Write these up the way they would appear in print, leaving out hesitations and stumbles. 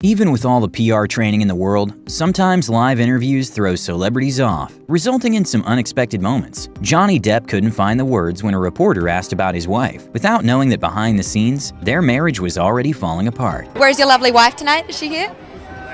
Even with all the PR training in the world, sometimes live interviews throw celebrities off, resulting in some unexpected moments. Johnny Depp couldn't find the words when a reporter asked about his wife, without knowing that behind the scenes, their marriage was already falling apart. Where's your lovely wife tonight? Is she here?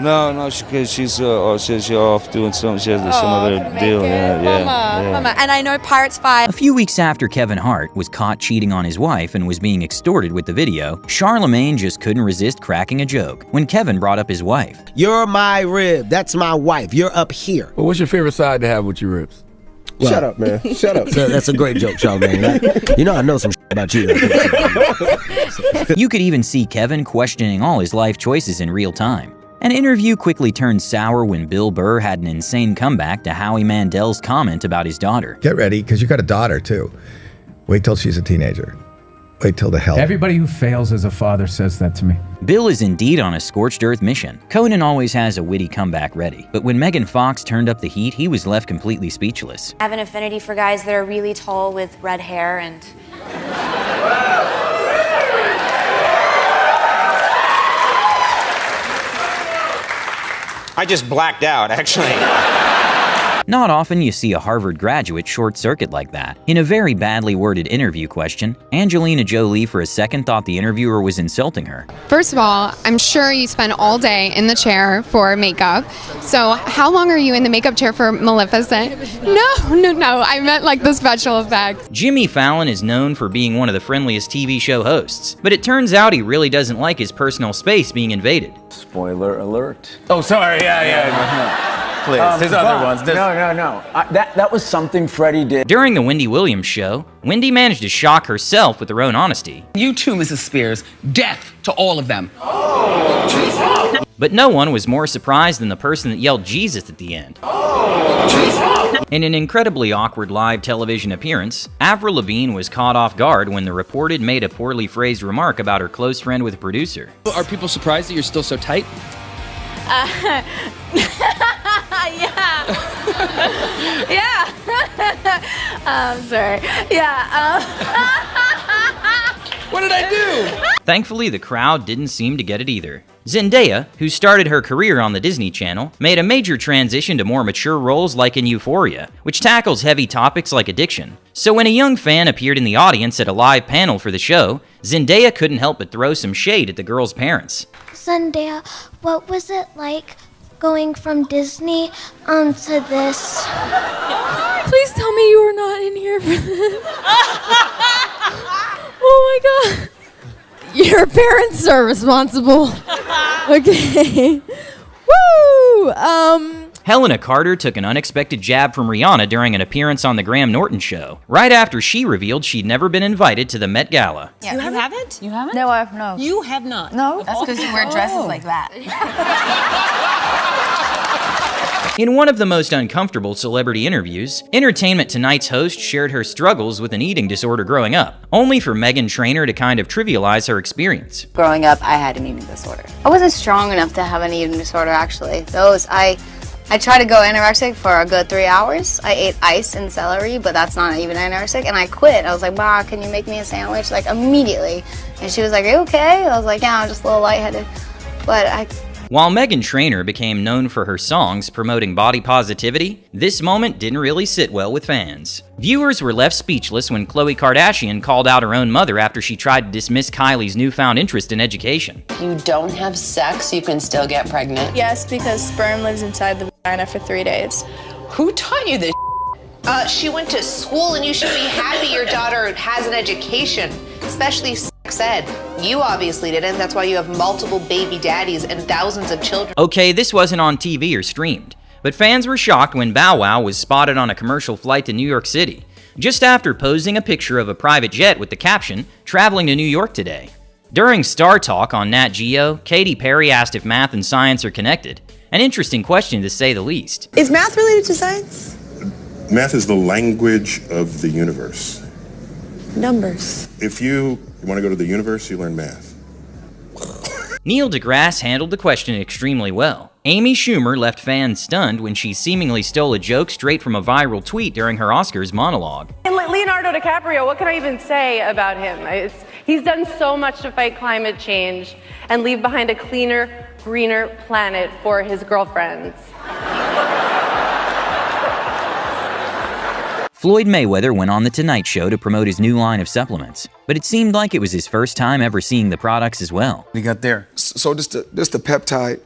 No, she's off doing something. She has some other deal. Mama. And I know Pirates 5. A few weeks after Kevin Hart was caught cheating on his wife and was being extorted with the video, Charlemagne just couldn't resist cracking a joke when Kevin brought up his wife. You're my rib. That's my wife. You're up here. Well, what's your favorite side to have with your ribs? Well, shut up, man. Shut up. That's a great joke, Charlemagne. You know I know some about you. You could even see Kevin questioning all his life choices in real time. An interview quickly turned sour when Bill Burr had an insane comeback to Howie Mandel's comment about his daughter. Get ready, because you got a daughter, too. Wait till she's a teenager. Wait till the hell. Everybody who fails as a father says that to me. Bill is indeed on a scorched earth mission. Conan always has a witty comeback ready, but when Megan Fox turned up the heat, he was left completely speechless. I have an affinity for guys that are really tall with red hair and... I just blacked out, actually. Not often you see a Harvard graduate short-circuit like that. In a very badly worded interview question, Angelina Jolie for a second thought the interviewer was insulting her. First of all, I'm sure you spend all day in the chair for makeup. So how long are you in the makeup chair for Maleficent? No, I meant like the special effects. Jimmy Fallon is known for being one of the friendliest TV show hosts, but it turns out he really doesn't like his personal space being invaded. Spoiler alert. Oh, sorry, yeah. Please, there's other ones. No. That was something Freddie did. During the Wendy Williams show, Wendy managed to shock herself with her own honesty. You too, Mrs. Spears. Death to all of them. But no one was more surprised than the person that yelled Jesus at the end. In an incredibly awkward live television appearance, Avril Lavigne was caught off guard when the reporter made a poorly phrased remark about her close friend with a producer. Are people surprised that you're still so tight? Yeah. Sorry. Yeah. What did I do? Thankfully, the crowd didn't seem to get it either. Zendaya, who started her career on the Disney Channel, made a major transition to more mature roles like in Euphoria, which tackles heavy topics like addiction. So when a young fan appeared in the audience at a live panel for the show, Zendaya couldn't help but throw some shade at the girl's parents. Zendaya, what was it like going from Disney to this? Please tell me you were not in here for this. Oh my God. Your parents are responsible. Okay. Woo! Helena Carter took an unexpected jab from Rihanna during an appearance on The Graham Norton Show, right after she revealed she'd never been invited to the Met Gala. Yeah. You haven't? You haven't? No. You have not? No. That's because you wear dresses like that. In one of the most uncomfortable celebrity interviews, Entertainment Tonight's host shared her struggles with an eating disorder growing up, only for Meghan Trainor to kind of trivialize her experience. Growing up, I had an eating disorder. I wasn't strong enough to have an eating disorder, actually. I tried to go anorexic for a good 3 hours. I ate ice and celery, but that's not even anorexic, and I quit. I was like, "Ma, can you make me a sandwich?" Like, immediately. And she was like, "Are you okay?" I was like, "Yeah, I'm just a little lightheaded." While Meghan Trainor became known for her songs promoting body positivity, this moment didn't really sit well with fans. Viewers were left speechless when Khloe Kardashian called out her own mother after she tried to dismiss Kylie's newfound interest in education. You don't have sex, you can still get pregnant? Yes, because sperm lives inside the vagina for 3 days. Who taught you this? She went to school, and you should be happy your daughter has an education, especially sex ed. You obviously didn't. That's why you have multiple baby daddies and thousands of children. Okay, this wasn't on TV or streamed, but fans were shocked when Bow Wow was spotted on a commercial flight to New York City, just after posing a picture of a private jet with the caption, "Traveling to New York today." During Star Talk on Nat Geo, Katy Perry asked if math and science are connected. An interesting question to say the least. Is math related to science? Math is the language of the universe. Numbers. If you want to go to the universe, you learn math. Neil deGrasse handled the question extremely well. Amy Schumer left fans stunned when she seemingly stole a joke straight from a viral tweet during her Oscars monologue. And Leonardo DiCaprio, what can I even say about him? He's done so much to fight climate change and leave behind a cleaner, greener planet for his girlfriends. Floyd Mayweather went on The Tonight Show to promote his new line of supplements, but it seemed like it was his first time ever seeing the products as well. We got there. So this the peptide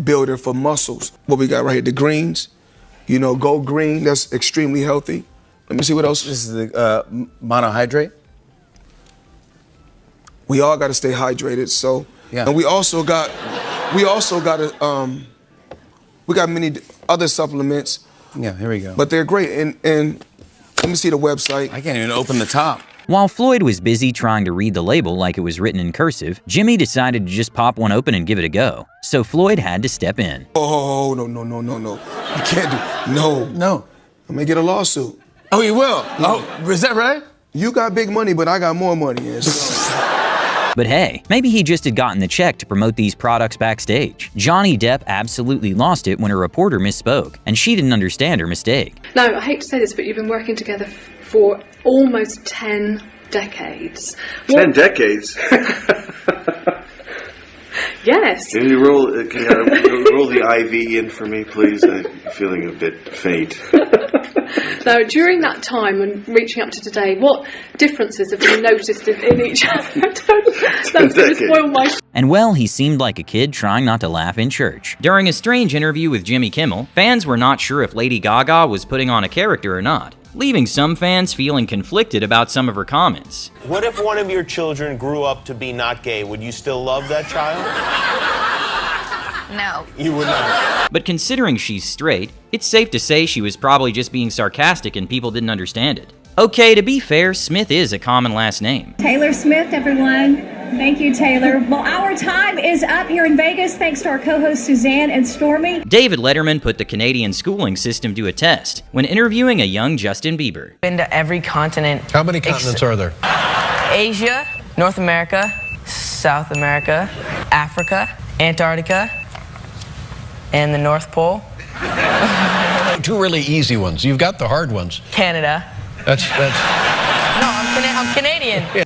builder for muscles. What we got right here, the greens. You know, go green, that's extremely healthy. Let me see what else. This is the monohydrate. We all got to stay hydrated, so. Yeah. And we got many other supplements. Yeah, here we go. But they're great, and let me see the website. I can't even open the top. While Floyd was busy trying to read the label like it was written in cursive, Jimmy decided to just pop one open and give it a go. So Floyd had to step in. Oh, no. You can't do, no. I'm gonna get a lawsuit. Oh, you will? No. Oh, is that right? You got big money, but I got more money. But hey, maybe he just had gotten the check to promote these products backstage. Johnny Depp absolutely lost it when a reporter misspoke, and she didn't understand her mistake. Now, I hate to say this, but you've been working together for almost 10 decades. 10 decades? Yes. Can you roll the IV in for me, please? I'm feeling a bit faint. Now, during that time and reaching up to today, what differences have you noticed in each other? That's going to spoil my... And well, he seemed like a kid trying not to laugh in church. During a strange interview with Jimmy Kimmel, fans were not sure if Lady Gaga was putting on a character or not, leaving some fans feeling conflicted about some of her comments. What if one of your children grew up to be not gay? Would you still love that child? No. You would not. But considering she's straight, it's safe to say she was probably just being sarcastic and people didn't understand it. Okay, to be fair, Smith is a common last name. Taylor Smith, everyone. Thank you, Taylor. Well, our time is up here in Vegas, thanks to our co-hosts Suzanne and Stormy. David Letterman put the Canadian schooling system to a test when interviewing a young Justin Bieber. Been to every continent. How many continents are there? Asia, North America, South America, Africa, Antarctica, and the North Pole. Two really easy ones. You've got the hard ones. Canada. That's... No, I'm Canadian. Yeah.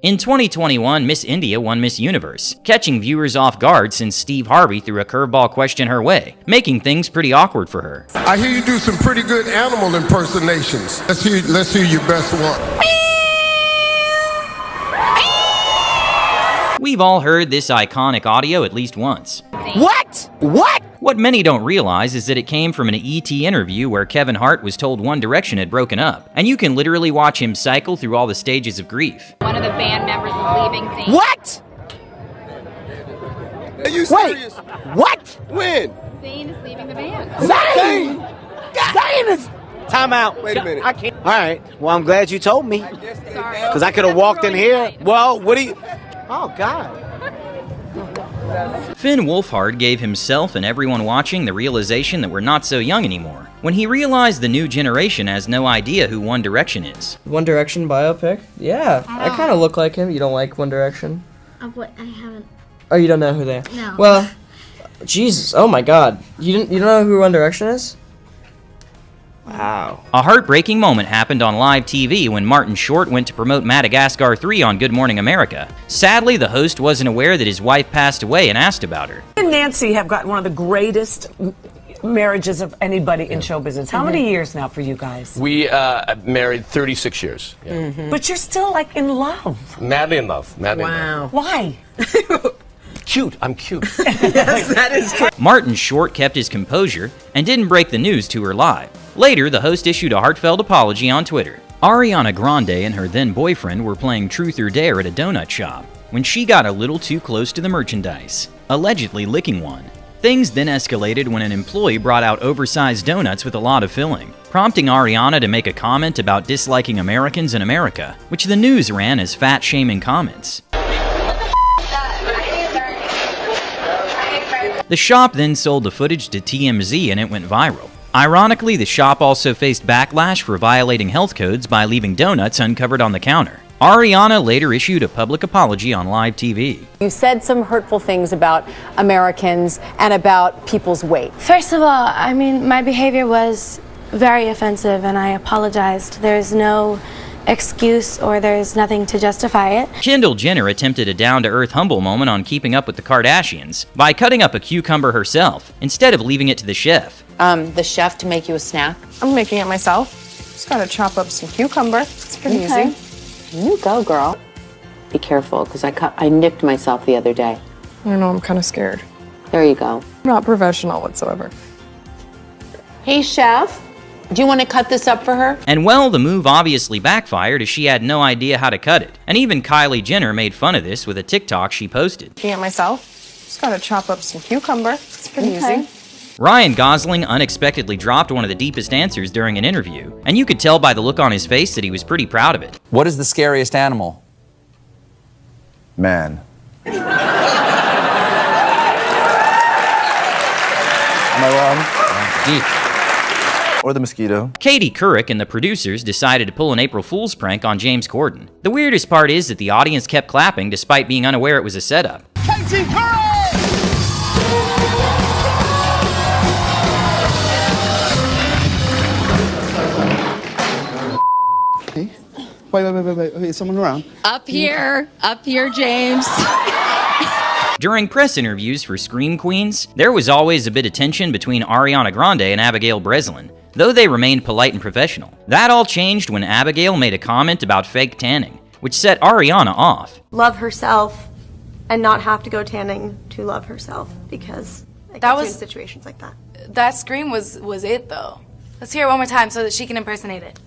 In 2021, Miss India won Miss Universe, catching viewers off guard since Steve Harvey threw a curveball question her way, making things pretty awkward for her. I hear you do some pretty good animal impersonations. Let's hear your best one. We've all heard this iconic audio at least once. What? What many don't realize is that it came from an ET interview where Kevin Hart was told One Direction had broken up, and you can literally watch him cycle through all the stages of grief. One of the band members is leaving Zayn. What? Are you serious? What? When? Zayn is leaving the band. Zayn is... Time out. Wait a minute. I can't... All right. Well, I'm glad you told me. Sorry. Because I could have walked in here. Well, what do you... Oh, God. Finn Wolfhard gave himself and everyone watching the realization that we're not so young anymore, when he realized the new generation has no idea who One Direction is. One Direction biopic? Yeah, I kind of look like him. You don't like One Direction? What? I haven't. Oh, you don't know who they are? No. Well, Jesus, oh my God. You don't know who One Direction is? Wow. A heartbreaking moment happened on live TV when Martin Short went to promote Madagascar 3 on Good Morning America. Sadly, the host wasn't aware that his wife passed away and asked about her. And Nancy have gotten one of the greatest marriages of anybody in show business. How many years now for you guys? We married 36 years. Yeah. But you're still like in love. Madly in love. Madly in love. Why? Cute. I'm cute. Yes, that is true. Martin Short kept his composure and didn't break the news to her live. Later, the host issued a heartfelt apology on Twitter. Ariana Grande and her then-boyfriend were playing Truth or Dare at a donut shop when she got a little too close to the merchandise, allegedly licking one. Things then escalated when an employee brought out oversized donuts with a lot of filling, prompting Ariana to make a comment about disliking Americans in America, which the news ran as fat-shaming comments. The shop then sold the footage to TMZ and it went viral. Ironically, the shop also faced backlash for violating health codes by leaving donuts uncovered on the counter. Ariana later issued a public apology on live TV. You said some hurtful things about Americans and about people's weight. First of all, I mean, my behavior was very offensive and I apologized. There's no excuse or there's nothing to justify it. Kendall Jenner attempted a down-to-earth humble moment on Keeping Up with the Kardashians by cutting up a cucumber herself instead of leaving it to the chef. The chef to make you a snack? I'm making it myself. Just gotta chop up some cucumber. It's pretty easy. You go, girl. Be careful, because I nicked myself the other day. I don't know, I'm kind of scared. There you go. I'm not professional whatsoever. Hey, chef. Do you want to cut this up for her? And well, the move obviously backfired as she had no idea how to cut it. And even Kylie Jenner made fun of this with a TikTok she posted. Making it myself. Just gotta chop up some cucumber. It's pretty easy. Ryan Gosling unexpectedly dropped one of the deepest answers during an interview, and you could tell by the look on his face that he was pretty proud of it. What is the scariest animal? Man. Am I wrong? Deep. Or the mosquito. Katie Couric and the producers decided to pull an April Fool's prank on James Corden. The weirdest part is that the audience kept clapping despite being unaware it was a setup. Katie Couric! Wait, is someone around? Up here, James. During press interviews for Scream Queens, there was always a bit of tension between Ariana Grande and Abigail Breslin, though they remained polite and professional. That all changed when Abigail made a comment about fake tanning, which set Ariana off. Love herself and not have to go tanning to love herself, because that was in situations like that. That scream was it though. Let's hear it one more time so that she can impersonate it.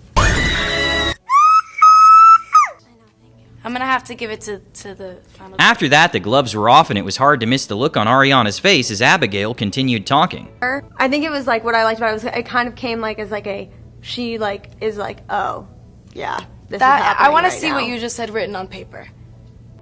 I'm gonna have to give it to the final. After that, the gloves were off and it was hard to miss the look on Ariana's face as Abigail continued talking. I think it was like what I liked about it was it kind of came like as like she is like, oh yeah, this is happening. I want to right see now. what you just said written on paper.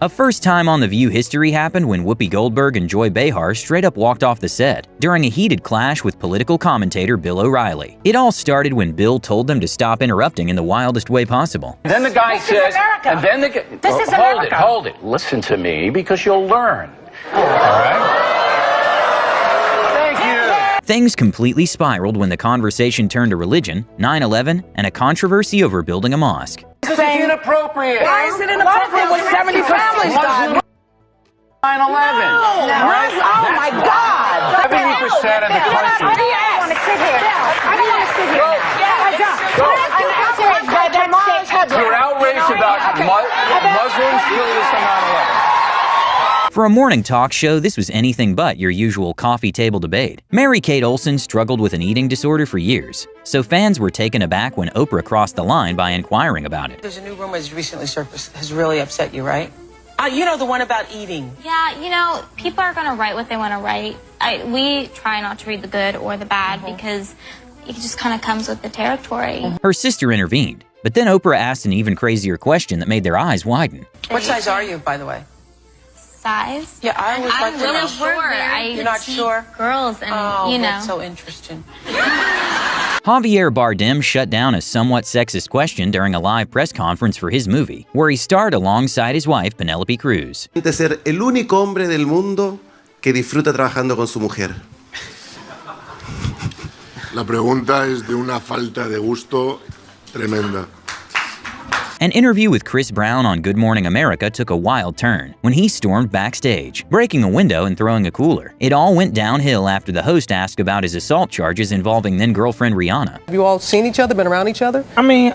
A first time on The View history happened when Whoopi Goldberg and Joy Behar straight up walked off the set during a heated clash with political commentator Bill O'Reilly. It all started when Bill told them to stop interrupting in the wildest way possible. Then the guy says, and then the guy, hold it, listen to me because you'll learn. All right? Thank you. Things completely spiraled when the conversation turned to religion, 9/11, and a controversy over building a mosque. This is inappropriate. Why is it inappropriate when 70 families died? 9/11. No. Right? Oh my God. 70% of the country. I don't want to sit here. I don't want to sit here. You're outraged about Muslims killing us on 9/11. For a morning talk show, this was anything but your usual coffee table debate. Mary-Kate Olsen struggled with an eating disorder for years, so fans were taken aback when Oprah crossed the line by inquiring about it. There's a new rumor that's recently surfaced. Has really upset you, right? You know, the one about eating. Yeah, people are going to write what they want to write. We try not to read the good or the bad because it just kind of comes with the territory. Her sister intervened, but then Oprah asked an even crazier question that made their eyes widen. What size are you, by the way? Size? Yeah, I always like I'm to know. really sure. You're not sure? Girls and, that's so interesting. Javier Bardem shut down a somewhat sexist question during a live press conference for his movie, where he starred alongside his wife Penelope Cruz. Ser el único hombre del mundo que disfruta trabajando con su mujer. La pregunta es de una falta de gusto tremenda. An interview with Chris Brown on Good Morning America took a wild turn when he stormed backstage, breaking a window and throwing a cooler. It all went downhill after the host asked about his assault charges involving then-girlfriend Rihanna. Have you all seen each other, been around each other? I mean,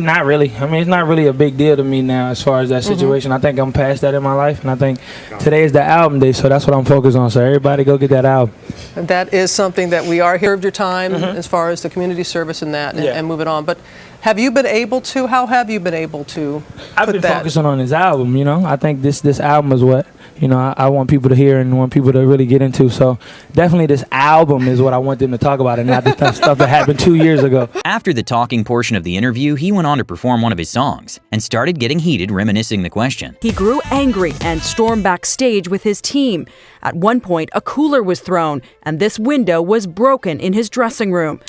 not really. It's not really a big deal to me now as far as that situation. I think I'm past that in my life, and I think today is the album day, so that's what I'm focused on. So everybody go get that album. And that is something that we are here of your time as far as the community service and that, and moving on. But have you been able to, how have you been able to I've been focusing on this album, I think this album is what, I want people to hear and want people to really get into. So definitely this album is what I want them to talk about and not the stuff that happened 2 years ago. After the talking portion of the interview, he went on to perform one of his songs and started getting heated reminiscing the question. He grew angry and stormed backstage with his team. At one point, a cooler was thrown and this window was broken in his dressing room.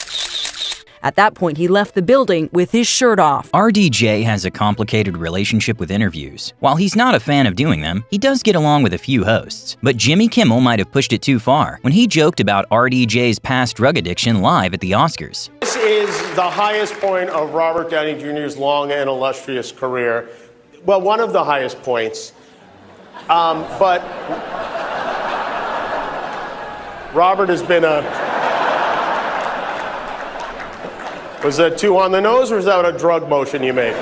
At that point, he left the building with his shirt off. RDJ has a complicated relationship with interviews. While he's not a fan of doing them, he does get along with a few hosts. But Jimmy Kimmel might have pushed it too far when he joked about RDJ's past drug addiction live at the Oscars. This is the highest point of Robert Downey Jr.'s long and illustrious career. Well, one of the highest points. But Robert has been Was that too on the nose, or was that a drug motion you made?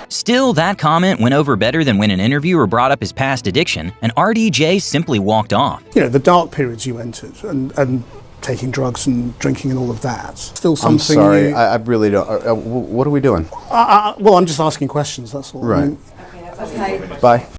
Still, that comment went over better than when an interviewer brought up his past addiction, and RDJ simply walked off. You know, the dark periods you entered, and taking drugs and drinking and all of that. Still something. I'm sorry, I really don't. What are we doing? Well, I'm just asking questions, that's all. Right. I mean, Bye.